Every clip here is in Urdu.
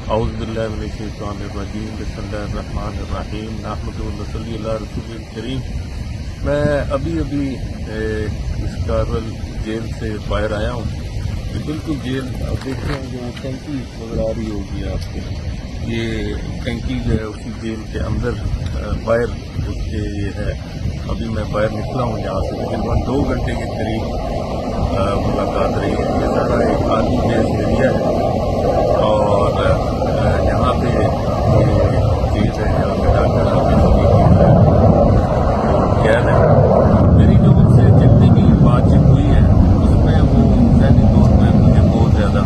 اعوذ باللہ من الشیطان الرجیم بسم اللہ الرحمن الرحیم نحمدہ ونصلی علی رسول الکریم۔ میں ابھی اس کارول جیل سے باہر آیا ہوں۔ یہ بالکل جیل آپ دیکھتے ہیں جو ٹینکی نظر آ رہی ہوگی آپ کو، یہ ٹینکی جو ہے اسی جیل کے اندر باہر اس کے یہ ہے۔ ابھی میں باہر نکلا ہوں یہاں سے، تقریباً 2 گھنٹے کے قریب ملاقات رہی ہے۔ یہ سارا ایک آرمی بیس ایریا ہے اور یہاں پہ یہ چیز ہے جہاں پہ ڈاکٹر قید ہے۔ میری جو ان سے جتنی بھی بات چیت ہوئی ہے اس میں وہ ذہنی طور پہ مجھے بہت زیادہ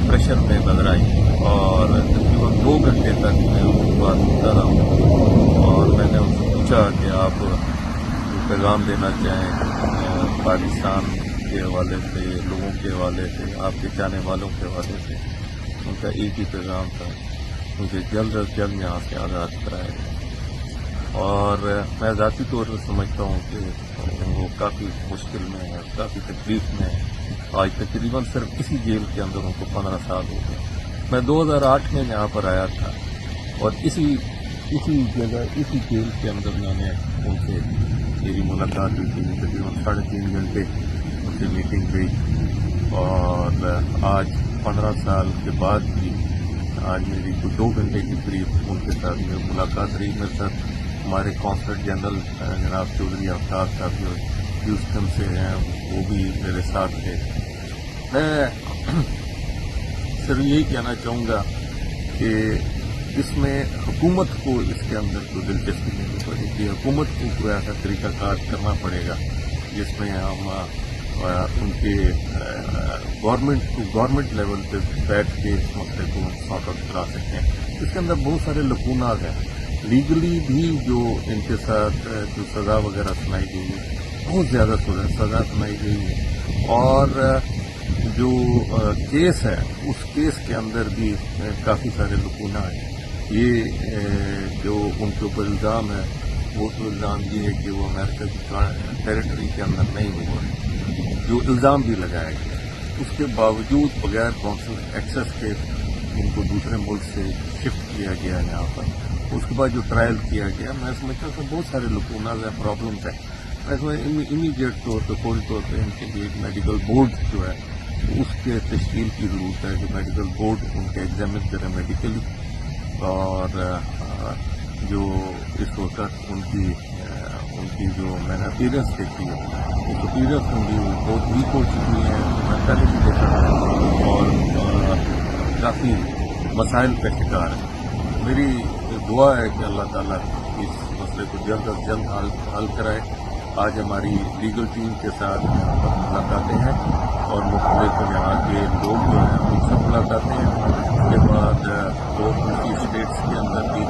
پریشر میں نظر آئی اور تقریباً 2 گھنٹے تک میں ان کی بات سنتا رہا ہوں اور میں نے ان سے پوچھا کہ آپ جو پیغام دینا چاہیں پاکستان کے حوالے سے، لوگوں کے حوالے سے، آپ کے چاہنے والوں کے حوالے سے۔ ان کا ایک ہی پیغام تھا، مجھے جلد از جلد یہاں سے آزاد کرایا جائے۔ اور میں ذاتی طور پر سمجھتا ہوں کہ وہ کافی مشکل میں ہے، کافی تکلیف میں ہے۔ آج تقریباً صرف اسی جیل کے اندر ان کو 15 سال ہو گئے۔ میں 2008 میں یہاں پر آیا تھا اور اسی جگہ اسی جیل کے اندر میں نے ان سے میری ملاقات ہوئی تھی، تقریباً 3.5 گھنٹے ان سے میٹنگ گئی اور آج 15 سال کے بعد بھی آج میری 2 گھنٹے کے قریب ان کے ساتھ میری ملاقات رہی۔ میرے ساتھ ہمارے کانسلر جنرل جناب چودھری آفتاب صاحب جو ہیوسٹن سے ہیں وہ بھی میرے ساتھ تھے۔ میں صرف یہی کہنا چاہوں گا کہ اس میں حکومت کو اس کے اندر کوئی دلچسپی نہیں پڑے گی۔ حکومت کو کوئی ایسا طریقہ کار کرنا پڑے گا جس میں ہم ان کے گورنمنٹ لیول پہ بیٹھ کے اس مسئلے کو سارٹ آؤٹ کرا سکتے ہیں۔ اس کے اندر بہت سارے لکونات ہیں، لیگلی بھی جو ان کے ساتھ جو سزا وغیرہ سنائی گئی ہے بہت زیادہ سزا سنائی گئی ہے اور جو کیس ہے اس کیس کے اندر بھی کافی سارے لکونات ہیں۔ یہ جو ان کے اوپر الزام ہے وہ تو الزام یہ ہے کہ وہ امریکہ کی ٹیریٹری کے اندر نہیں ہوا، جو الزام بھی لگایا گیا، اس کے باوجود بغیر کونسل ایکسس کے ان کو دوسرے ملک سے شفٹ کیا گیا یہاں پر۔ اس کے بعد جو ٹرائل کیا گیا، میں سمجھتا ہوں کہ بہت سارے لکونات ہیں، پرابلمس ہیں۔ میں سمجھتا امیڈیٹ طور پہ فوری طور پہ ان کے لیے ایک میڈیکل بورڈ جو ہے اس کے تشکیل کی ضرورت ہے، جو میڈیکل بورڈ ان کے ایگزامن کرے میڈیکلی اور جو اس وقت ان کی جو میں نے اپیرنس دیکھی ہے وہ اپیرنس ان کی بہت ویک ہو چکی ہے، میں پہلے بھی دیکھا اور کافی مسائل کا شکار ہے۔ میری دعا ہے کہ اللہ تعالیٰ اس مسئلے کو جلد از جلد حل کرائے۔ آج ہماری لیگل ٹیم کے ساتھ ملاقاتیں ہیں اور مختلف یہاں کے لوگ جو ہیں ان سے ملاقاتیں ہیں۔ اس کے بعد دوسری اسٹیٹس کے اندر بھی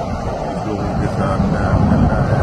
لوگوں کے ساتھ ملنا ہے،